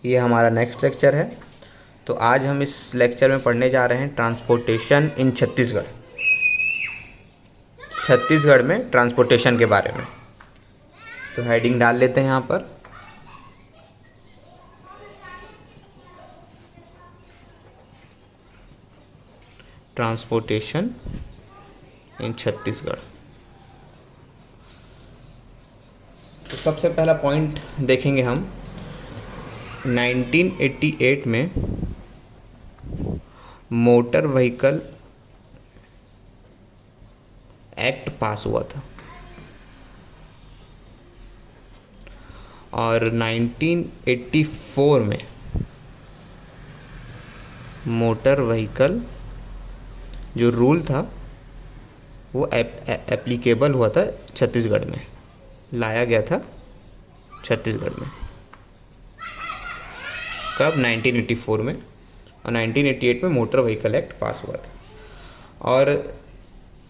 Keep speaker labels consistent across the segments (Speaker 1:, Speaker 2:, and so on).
Speaker 1: ये हमारा next lecture है। तो आज हम इस लेक्चर में पढ़ने जा रहे हैं ट्रांसपोर्टेशन इन छत्तीसगढ़, छत्तीसगढ़ में ट्रांसपोर्टेशन के बारे में। तो हेडिंग डाल लेते हैं यहाँ पर, ट्रांसपोर्टेशन इन छत्तीसगढ़। तो सबसे पहला पॉइंट देखेंगे हम, 1988 में मोटर व्हीकल एक्ट पास हुआ था और 1984 में मोटर व्हीकल जो रूल था वो एप्लीकेबल हुआ था छत्तीसगढ़ में, लाया गया था छत्तीसगढ़ में। कब? 1984 में। और 1988 में मोटर व्हीकल एक्ट पास हुआ था। और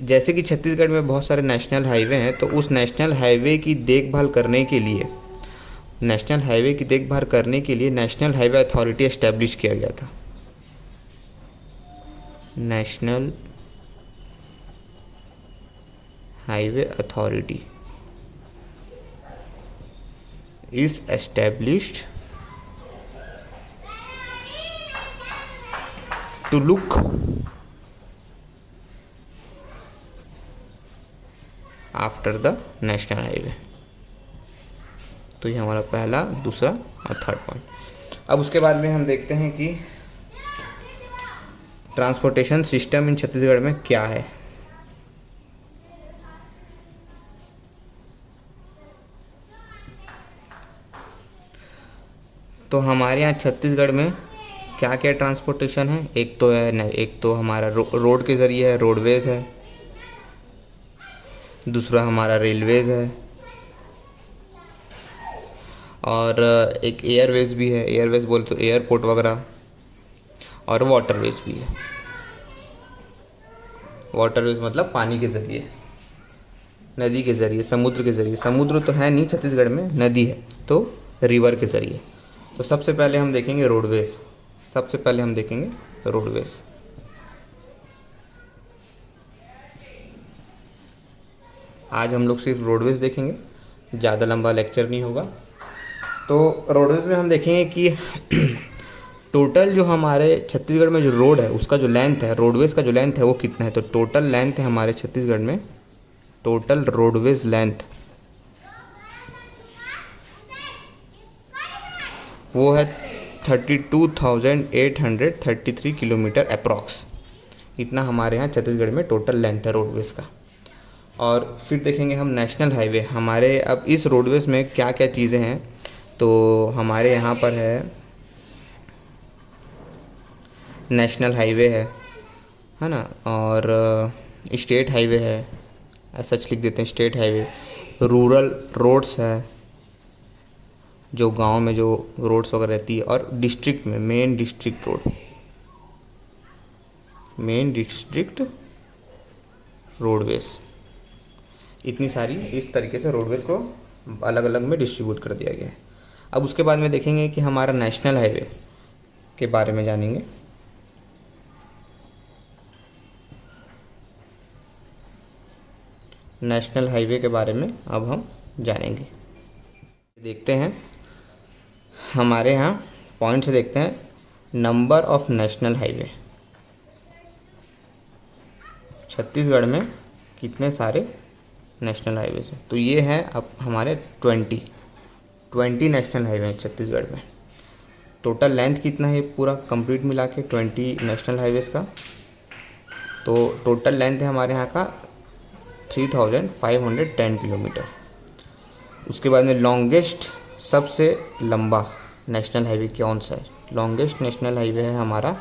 Speaker 1: जैसे कि छत्तीसगढ़ में बहुत सारे नेशनल हाईवे हैं, तो उस नेशनल हाईवे की देखभाल करने के लिए नेशनल हाईवे अथॉरिटी एस्टैब्लिश किया गया था। National highway authority is established to look after the national highway। तो ये हमारा पहला, दूसरा और थर्ड पॉइंट। अब उसके बाद में हम देखते हैं कि ट्रांसपोर्टेशन सिस्टम इन छत्तीसगढ़ में क्या है। तो हमारे यहाँ छत्तीसगढ़ में क्या क्या ट्रांसपोर्टेशन है? एक तो हमारा रोड के ज़रिए है, रोडवेज़ है। दूसरा हमारा रेलवेज़ है और एक एयरवेज़ भी है। एयरवेज़ बोल तो एयरपोर्ट वगैरह। और वाटरवेज़ भी है। वाटरवेज़ मतलब पानी के ज़रिए, नदी के ज़रिए, समुद्र के ज़रिए। समुद्र तो है नहीं छत्तीसगढ़ में, नदी है, तो रिवर के ज़रिए। तो सबसे पहले हम देखेंगे रोडवेज़। आज हम लोग सिर्फ रोडवेज़ देखेंगे, ज़्यादा लंबा लेक्चर नहीं होगा। तो रोडवेज़ में हम देखेंगे कि टोटल जो हमारे छत्तीसगढ़ में जो रोड है उसका जो लेंथ है, रोडवेज़ का जो लेंथ है वो कितना है? तो टोटल लेंथ है हमारे छत्तीसगढ़ में, टोटल रोडवेज़ लेंथ वो है 32,833 किलोमीटर अप्रॉक्स। इतना हमारे यहाँ छत्तीसगढ़ में टोटल लेंथ है रोडवेज़ का। और फिर देखेंगे हम नेशनल हाईवे। हमारे अब इस रोडवेज़ में क्या क्या चीज़ें हैं? तो हमारे यहाँ पर है नेशनल हाईवे है ना, और स्टेट हाईवे है, ऐसा लिख देते हैं स्टेट हाईवे। रूरल रोड्स है, जो गांव में जो रोड्स वगैरह रहती है। और डिस्ट्रिक्ट में मेन डिस्ट्रिक्ट रोडवेज़। इतनी सारी इस तरीके से रोडवेज़ को अलग अलग में डिस्ट्रीब्यूट कर दिया गया है। अब उसके बाद में देखेंगे कि हमारा नेशनल हाईवे के बारे में जानेंगे। नेशनल हाईवे के बारे में अब हम जानेंगे। देखते हैं हमारे यहाँ पॉइंट से, देखते हैं number of national highway. Chhattisgarh में कितने सारे नेशनल हाईवे हैं? तो ये हैं अब हमारे 20 नेशनल हाईवे हैं छत्तीसगढ़ में। टोटल लेंथ कितना है पूरा कंप्लीट मिला के 20 नेशनल हाईवेज़ का? तो टोटल लेंथ है हमारे यहाँ का 3,510 किलोमीटर। उसके बाद में लॉन्गेस्ट, सबसे लंबा नेशनल हाईवे कौन सा है? लॉन्गेस्ट नेशनल हाईवे है हमारा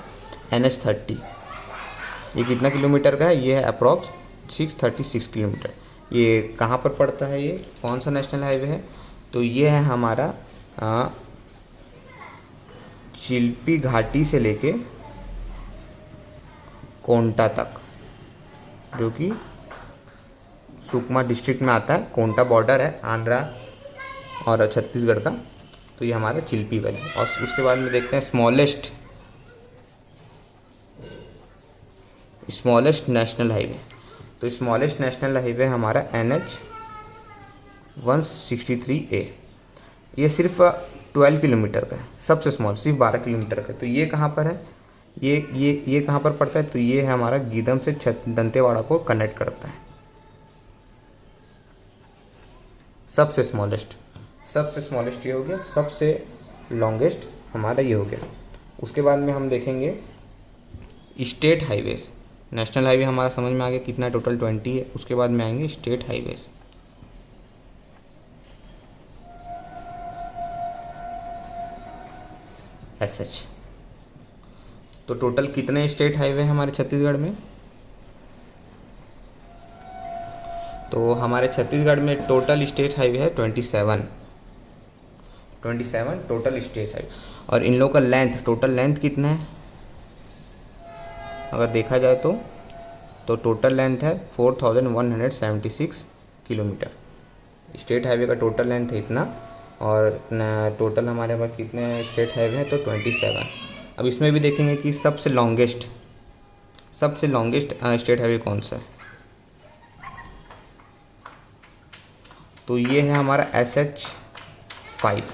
Speaker 1: NH30। ये कितना किलोमीटर का है? ये है अप्रॉक्स 636 किलोमीटर। ये कहाँ पर पड़ता है? ये कौन सा नेशनल हाईवे है? तो ये है हमारा चिल्पी घाटी से लेके कोंटा तक, जो कि सुकमा डिस्ट्रिक्ट में आता है। कोंटा बॉर्डर है आंध्रा और छत्तीसगढ़ का। तो ये हमारा चिल्पी वैली। और उसके बाद में देखते हैं स्मॉलेस्ट नेशनल हाईवे। तो स्मॉलेस्ट नेशनल हाईवे हमारा NH 163A। ये सिर्फ 12 किलोमीटर का है, सबसे स्मॉल सिर्फ 12 किलोमीटर का। तो ये कहाँ पर है, ये कहाँ पर पड़ता है, तो ये है हमारा गीदम से दंतेवाड़ा को कनेक्ट करता है। सबसे स्मॉलेस्ट ये हो गया, सबसे लॉन्गेस्ट हमारा ये हो गया। उसके बाद में हम देखेंगे स्टेट हाईवेज। नेशनल हाईवे हमारा समझ में आ गया कितना टोटल 20 है। उसके बाद में आएंगे स्टेट हाईवेज। SH। तो टोटल कितने स्टेट हाईवे हैं हमारे छत्तीसगढ़ में, तो हमारे छत्तीसगढ़ में टोटल स्टेट हाईवे है 27 टोटल स्टेट हाईवे। और इन लोगों का टोटल लेंथ कितना है अगर देखा जाए तो टोटल लेंथ है 4176 किलोमीटर। स्टेट हाईवे का टोटल लेंथ है इतना, और टोटल हमारे पास कितने स्टेट हाईवे हैं, तो 27। अब इसमें भी देखेंगे कि सबसे लॉन्गेस्ट स्टेट हाईवे कौन सा है, तो ये है हमारा SH 5।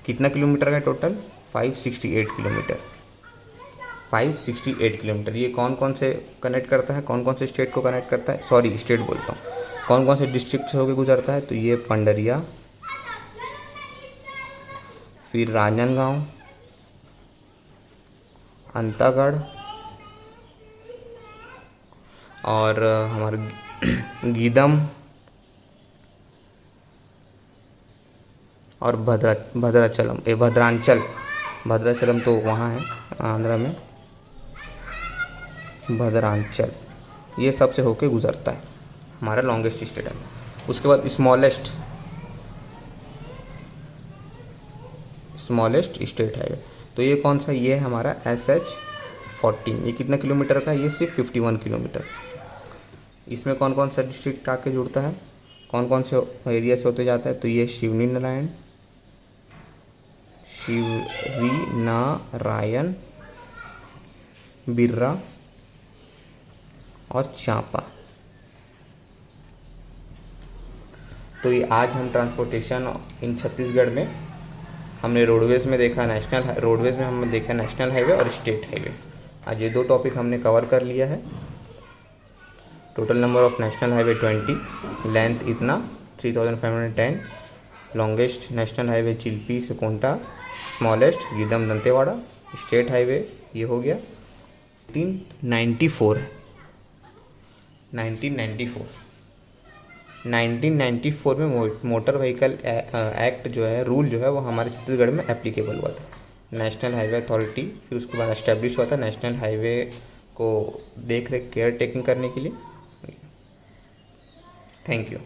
Speaker 1: कितना किलोमीटर का टोटल, 568 किलोमीटर। ये कौन से कनेक्ट करता है, कौन से स्टेट को कनेक्ट करता है, सॉरी स्टेट बोलता हूँ, कौन से डिस्ट्रिक्ट से होकर गुजरता है, तो ये पंडरिया, फिर राजनांदगांव, अंतागढ़ और हमारा गीदम और भद्राचलम तो वहाँ है आंध्रा में, भद्रांचल, ये सब से होके गुजरता है हमारा लॉन्गेस्ट स्टेट है। उसके बाद स्मॉलेस्ट स्टेट हाईवे, तो ये कौन सा, ये है हमारा SH 14। ये कितना किलोमीटर का है, ये सिर्फ 51 किलोमीटर। इसमें कौन सा डिस्ट्रिक्ट आके जुड़ता है, कौन से एरिया से होते जाता है, तो ये शिवरी नारायण, बिर्रा और चांपा। तो ये आज हम ट्रांसपोर्टेशन इन छत्तीसगढ़ में हमने रोडवेज में देखा नेशनल हाईवे और स्टेट हाईवे। आज ये 2 टॉपिक हमने कवर कर लिया है। Total number of national highway 20, length इतना 3510, लॉन्गेस्ट नेशनल हाईवे चिल्पी से Konta, smallest Geedam Dantewada, state highway ये हो गया 1994 है। 1994 में मोटर व्हीकल एक्ट जो है, रूल जो है, वो हमारे छत्तीसगढ़ में एप्लीकेबल हुआ था। नेशनल हाईवे अथॉरिटी फिर उसके बाद एस्टेब्लिश हुआ था नेशनल हाईवे को देख रेख केयर टेकिंग करने के लिए। Thank you.